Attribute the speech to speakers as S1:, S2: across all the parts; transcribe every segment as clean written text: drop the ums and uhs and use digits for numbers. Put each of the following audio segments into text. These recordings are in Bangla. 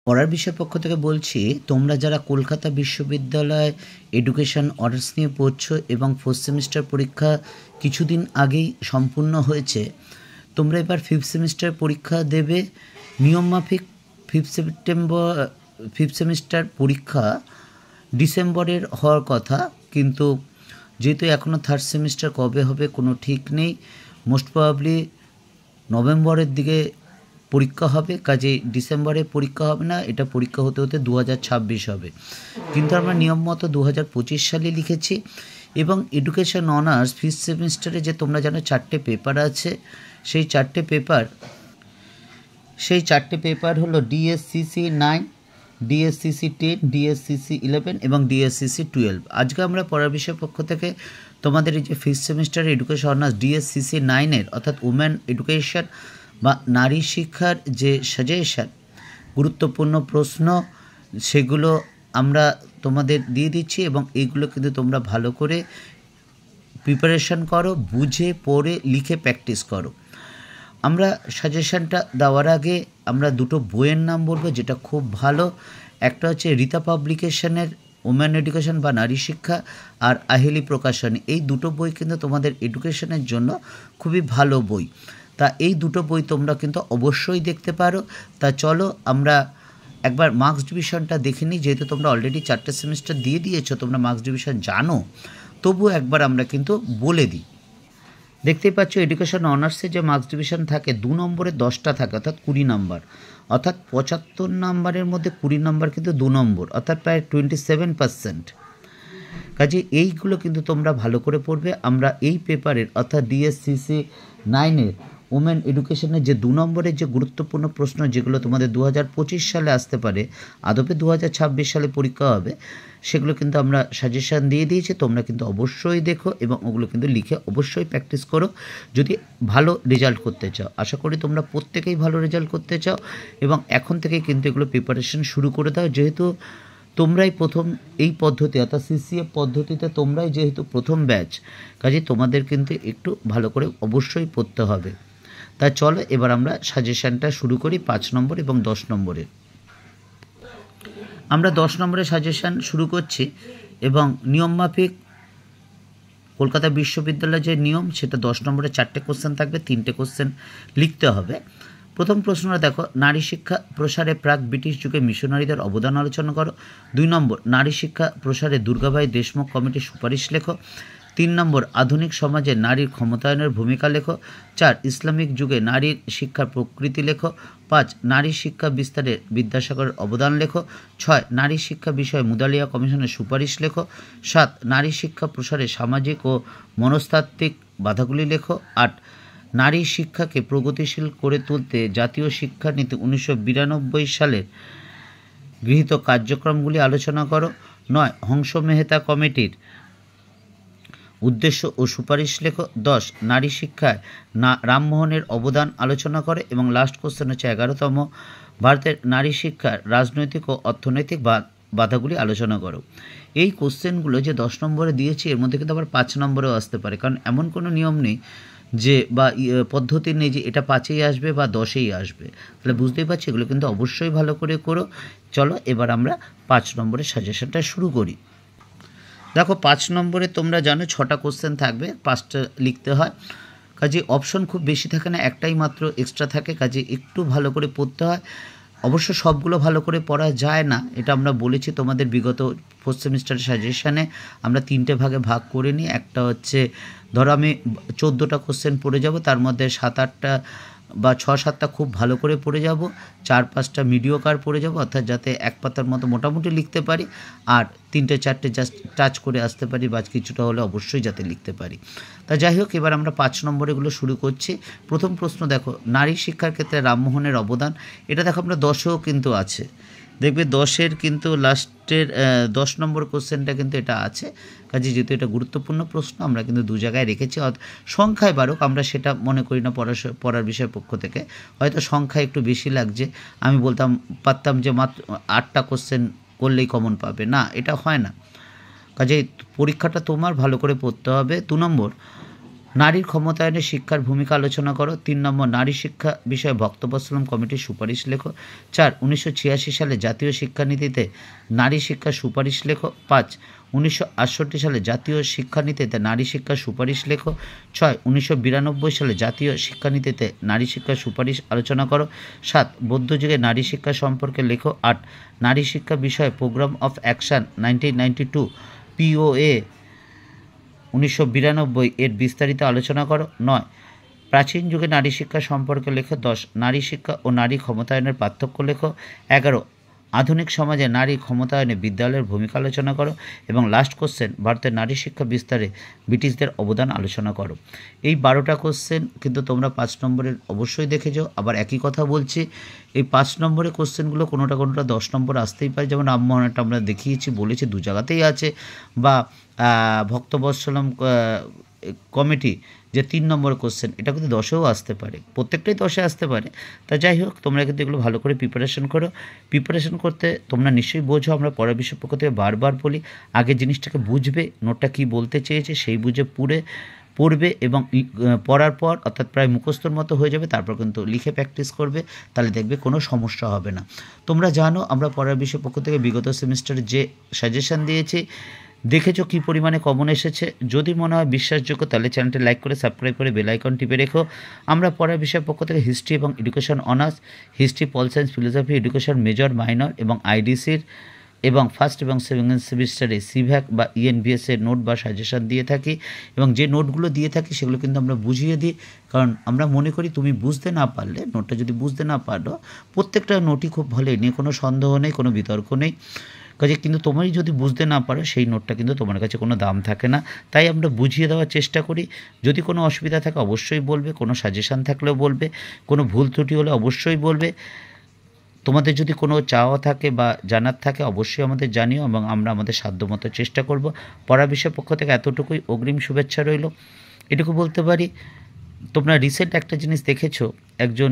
S1: পড়ার বিষয় পক্ষ থেকে বলছি, তোমরা যারা কলকাতা বিশ্ববিদ্যালয় এডুকেশন অনার্স নিয়ে পড়ছো এবং ফোর্থ সেমিস্টার পরীক্ষা কিছুদিন আগেই সম্পূর্ণ হয়েছে, তোমরা এবার ফিফথ সেমিস্টার পরীক্ষা দেবে। নিয়মমাফিক ফিফথ সেমিস্টার পরীক্ষা ডিসেম্বরের হওয়ার কথা, কিন্তু যেহেতু এখনও থার্ড সেমিস্টার কবে হবে কোনো ঠিক নেই, মোস্ট প্রবাবলি নভেম্বরের দিকে পরীক্ষা হবে। কাজেই ডিসেম্বরে পরীক্ষা হবে না, এটা পরীক্ষা হতে হতে 2026 হবে। কিন্তু আমরা নিয়ম মতো 2025 সালে লিখেছি। এবং এডুকেশন অনার্স ফিফথ সেমিস্টারে যে তোমরা জানো 4টে পেপার আছে, সেই 4টে পেপার হলো ডিএসসিসি 9, ডিএসসিসি 10, ডিএসসিসি 11 এবং ডিএসসিসি 12। আজকে আমরা পড়ার বিষয় পক্ষ থেকে তোমাদের এই যে fifth semester education honours DSCC 9-এর অর্থাৎ উমেন এডুকেশন বা নারী শিক্ষার যে সাজেশন, গুরুত্বপূর্ণ প্রশ্ন, সেগুলো আমরা তোমাদের দিয়ে দিচ্ছি এবং এইগুলো কিন্তু তোমরা ভালো করে প্রিপারেশন করো, বুঝে পড়ে লিখে প্র্যাকটিস করো। আমরা সাজেশনটা দেওয়ার আগে আমরা দুটো বইয়ের নাম বলবো যেটা খুব ভালো। একটা হচ্ছে রীতা পাবলিকেশনের ওমেন এডুকেশন বা নারী শিক্ষা, আর আহেলি প্রকাশনী। এই দুটো বই কিন্তু তোমাদের এডুকেশনের জন্য খুবই ভালো বই। তা এই দুটো বই তোমরা কিন্তু অবশ্যই দেখতে পারো। তা চলো আমরা একবার মার্কস ডিভিশনটা দেখে নিই। যেহেতু তোমরা অলরেডি 4টে সেমিস্টার দিয়ে দিয়েছো, তোমরা মার্কস ডিভিশন জানো, তবুও একবার আমরা কিন্তু বলে দিই। দেখতেই পাচ্ছ এডুকেশন অনার্সে যে মার্কস ডিভিশন থাকে 2 নম্বরে 10টা থাকে, অর্থাৎ 20 নম্বর। অর্থাৎ 75 নম্বরের মধ্যে 20 নম্বর কিন্তু 2 নম্বর, অর্থাৎ প্রায় 27%। কাজে এইগুলো কিন্তু তোমরা ভালো করে পড়বে। আমরা এই পেপারের অর্থাৎ ডিএসসিসি 9-এর ওমেন এডুকেশনের যে 2 নম্বরের যে গুরুত্বপূর্ণ প্রশ্ন, যেগুলো তোমাদের 2025 সালে আসতে পারে, আদপে 2026 সালে পরীক্ষা হবে, সেগুলো কিন্তু আমরা সাজেশান দিয়ে দিয়েছি। তোমরা কিন্তু অবশ্যই দেখো এবং ওগুলো কিন্তু লিখে অবশ্যই প্র্যাকটিস করো যদি ভালো রেজাল্ট করতে চাও। আশা করি তোমরা প্রত্যেকেই ভালো রেজাল্ট করতে চাও এবং এখন থেকেই কিন্তু এগুলো প্রিপারেশন শুরু করে দাও। যেহেতু তোমরাই প্রথম এই পদ্ধতি অর্থাৎ সিসিএফ পদ্ধতিতে তোমরাই যেহেতু প্রথম ব্যাচ, কাজে তোমাদের কিন্তু একটু ভালো করে অবশ্যই পড়তে হবে। তা চলো এবার আমরা সাজেশানটা শুরু করি 5 নম্বর এবং 10 নম্বরের। আমরা 10 নম্বরের সাজেশান শুরু করছি এবং নিয়মমাফিক কলকাতা বিশ্ববিদ্যালয়ের যে নিয়ম, সেটা 10 নম্বরে 4টে কোশ্চেন থাকবে, 3টে কোশ্চেন লিখতে হবে। প্রথম প্রশ্নটা দেখো, নারী শিক্ষা প্রসারে প্রাক ব্রিটিশ যুগে মিশনারিদের অবদান আলোচনা করো। 2 নম্বর, নারী শিক্ষা প্রসারে দুর্গাবাই দেশমুখ কমিটির সুপারিশ লেখো। 3 নম্বর, আধুনিক সমাজে নারীর ক্ষমতায়নের ভূমিকা লেখো। 4, ইসলামিক যুগে নারীর শিক্ষার প্রকৃতি লেখো। 5, নারী শিক্ষা বিস্তারে বিদ্যাসাগরের অবদান লেখো। 6, নারী শিক্ষা বিষয়ে মুদালিয়া কমিশনের সুপারিশ লেখো। 7, নারী শিক্ষা প্রসারে সামাজিক ও মনস্তাত্ত্বিক বাধাগুলি লেখো। 8, নারী শিক্ষাকে প্রগতিশীল করে তুলতে জাতীয় শিক্ষানীতি 1992 সালের গৃহীত কার্যক্রমগুলি আলোচনা করো। 9, হংস মেহতা কমিটির উদ্দেশ্য ও সুপারিশ লেখো। 10, নারী শিক্ষায় রামমোহনের অবদান আলোচনা করে। এবং লাস্ট কোশ্চেন হচ্ছে 11তম, ভারতের নারী শিক্ষার রাজনৈতিক ও অর্থনৈতিক বাধাগুলি আলোচনা করো। এই কোশ্চেনগুলো যে 10 নম্বরে দিয়েছি, এর মধ্যে কিন্তু আবার 5 নম্বরেও আসতে পারে, কারণ এমন কোনো নিয়ম নেই যে বা পদ্ধতি নেই যে এটা 5-এই আসবে বা 10-এই আসবে। তাহলে বুঝতেই পারছি এগুলো কিন্তু অবশ্যই ভালো করে করো। চলো এবার আমরা 5 নম্বরের সাজেশনটা শুরু করি। দেখো 5 নম্বরে তোমরা জানো 6টা কোশ্চেন থাকবে, 5টা লিখতে হয়। কাজে অপশন খুব বেশি থাকে না, একটাই মাত্র এক্সট্রা থাকে, কাজে একটু ভালো করে পড়তে হয়। অবশ্য সবগুলো ভালো করে পড়া যায় না, এটা আমরা বলেছি তোমাদের বিগত ফোর্থ সেমিস্টারের সাজেশানে। আমরা 3টে ভাগে ভাগ করে নিই। একটা হচ্ছে ধরো আমি 14টা কোশ্চেন পড়ে যাব, তার মধ্যে 7-8টা বা 6-7টা খুব ভালো করে পড়ে যাব, 4-5টা মিডিওকার পড়ে যাব, অর্থাৎ যাতে এক পাতার মতো মোটামুটি লিখতে পারি, আর 3টে-4টে জাস্ট টাচ করে আসতে পারি বা কিছুটা হলে অবশ্যই যাতে লিখতে পারি। তা যাই হোক, এবার আমরা 5 নম্বরে এগুলো শুরু করছি। প্রথম প্রশ্ন দেখো, নারী শিক্ষার ক্ষেত্রে রামমোহনের অবদান। এটা দেখো আমরা 10এও কিন্তু আছে, দেখবে 10-এর কিন্তু লাস্টের 10 নম্বর কোশ্চেনটা কিন্তু এটা আছে। কাজে যেহেতু এটা গুরুত্বপূর্ণ প্রশ্ন, আমরা কিন্তু 2 জায়গায় রেখেছি। সংখ্যায় বাড়ুক আমরা সেটা মনে করি না, পড়ার বিষয় পক্ষ থেকে হয়তো সংখ্যা একটু বেশি লাগছে। আমি পারতাম যে মাত্র 8টা কোশ্চেন করলেই কমন পাবে, না, এটা হয় না। কাজে পরীক্ষাটা তোমার ভালো করে পড়তে হবে। 2 নম্বর, নারীর ক্ষমতায়নে শিক্ষার ভূমিকা আলোচনা করো। 3 নম্বর, নারী শিক্ষা বিষয়ে ভক্তবৎসলম কমিটির সুপারিশ লেখো। 4, 1986 সালে জাতীয় শিক্ষানীতিতে নারী শিক্ষার সুপারিশ লেখো। 5, 1968 সালে জাতীয় শিক্ষানীতিতে নারী শিক্ষার সুপারিশ লেখো। 6, 1992 সালে জাতীয় শিক্ষানীতিতে নারী শিক্ষার সুপারিশ আলোচনা করো। 7, বৌদ্ধযুগে নারী শিক্ষা সম্পর্কে লেখো। 8, নারী শিক্ষা বিষয়ে প্রোগ্রাম অফ অ্যাকশন 1992 POA 1992 এর বিস্তারিত আলোচনা করো। 9, প্রাচীন যুগে নারী শিক্ষা সম্পর্কে লেখো। 10, নারী শিক্ষা ও নারী ক্ষমতায়নের পার্থক্য লেখো। 11, আধুনিক সমাজে নারী ক্ষমতায়নে বিদ্যালয়ের ভূমিকা আলোচনা করো। এবং লাস্ট কোশ্চেন, ভারতের নারী শিক্ষা বিস্তারে ব্রিটিশদের অবদান আলোচনা করো। এই 12টা কোশ্চেন কিন্তু তোমরা 5 নম্বরের অবশ্যই দেখেছো। আবার একই কথা বলছি, এই 5 নম্বরের কোশ্চেনগুলো কোনোটা 10 নম্বর আসতেই পারে। যেমন রামমোহনটা আমরা দেখিয়েছি, বলেছি 2 জায়গাতেই আছে, বা ভক্তবৎসলম কমিটি যে 3 নম্বর কোশ্চেন, এটা কিন্তু 10এও আসতে পারে, প্রত্যেকটাই 10এ আসতে পারে। তা যাই হোক, তোমরা কিন্তু এগুলো ভালো করে প্রিপারেশন করো। প্রিপারেশন করতে তোমরা নিশ্চয়ই বোঝো, আমরা পড়া বিষয় পক্ষ থেকে বারবার বলি, আগে জিনিসটাকে বুঝবে, নোটটা কী বলতে চেয়েছে সেই বুঝে পড়বে এবং পড়ার পর অর্থাৎ প্রায় মুখস্থর মতো হয়ে যাবে, তারপর কিন্তু লিখে প্র্যাকটিস করবে, তাহলে দেখবে কোনো সমস্যা হবে না। তোমরা জানো আমরা পড়ার বিষয় পক্ষ থেকে বিগত সেমিস্টারে যে সাজেশান দিয়েছি, দেখেছো কী পরিমাণে কমন এসেছে। যদি মনে হয় বিশ্বাসযোগ্য, তাহলে চ্যানেলটি লাইক করে সাবস্ক্রাইব করে বেল আইকন টিপে রেখো। আমরা পড়ার বিষয়ের পক্ষ থেকে হিস্ট্রি এবং education honours, history, pol science, philosophy, education major, minor এবং আইডিসির এবং ফার্স্ট এবং সেকেন্ড সেমিস্টারে সিভ্যাক বা ENVS এর নোট বা সাজেশান দিয়ে থাকি। এবং যে নোটগুলো দিয়ে থাকি সেগুলো কিন্তু আমরা বুঝিয়ে দিই, কারণ আমরা মনে করি তুমি বুঝতে না পারলে, নোটটা যদি বুঝতে না পারো, প্রত্যেকটা নোটই খুব ভালো, নিয়ে কোনো সন্দেহ নেই, কোনো বিতর্ক নেই। কাজে কিন্তু তুমি যদি বুঝতে না পারো, সেই নোটটা কিন্তু তোমার কাছে কোনো দাম থাকে না। তাই আমরা বুঝিয়ে দেওয়ার চেষ্টা করি। যদি কোনো অসুবিধা থাকে অবশ্যই বলবে, কোনো সাজেশান থাকলেও বলবে, কোনো ভুল ত্রুটি হলে অবশ্যই বলবে। তোমাদের যদি কোনো চাওয়া থাকে বা জানার থাকে অবশ্যই আমাদের জানিও, এবং আমরা আমাদের সাধ্যমতো চেষ্টা করব। পড়া বিষয়ের পক্ষ থেকে এতটুকুই, অগ্রিম শুভেচ্ছা রইল। এটুকু বলতে পারি, তোমরা রিসেন্ট একটা জিনিস দেখেছো, একজন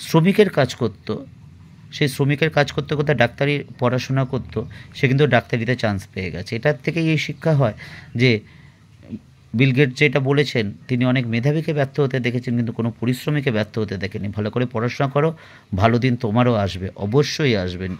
S1: শ্রমিকের কাজ করতো, সেই শ্রমিকের কাজ করতে করতে ডাক্তারি পড়াশোনা করতো, সে কিন্তু ডাক্তারিতে চান্স পেয়ে গেছে। এটার থেকেই এই শিক্ষা হয় যে বিল গেটস যেটা বলেছেন, তিনি অনেক মেধাবীকে ব্যর্থ হতে দেখেছেন, কিন্তু কোনো পরিশ্রমীকে ব্যর্থ হতে দেখেনি। ভালো করে পড়াশোনা করো, ভালো দিন তোমারও আসবে, অবশ্যই আসবেন।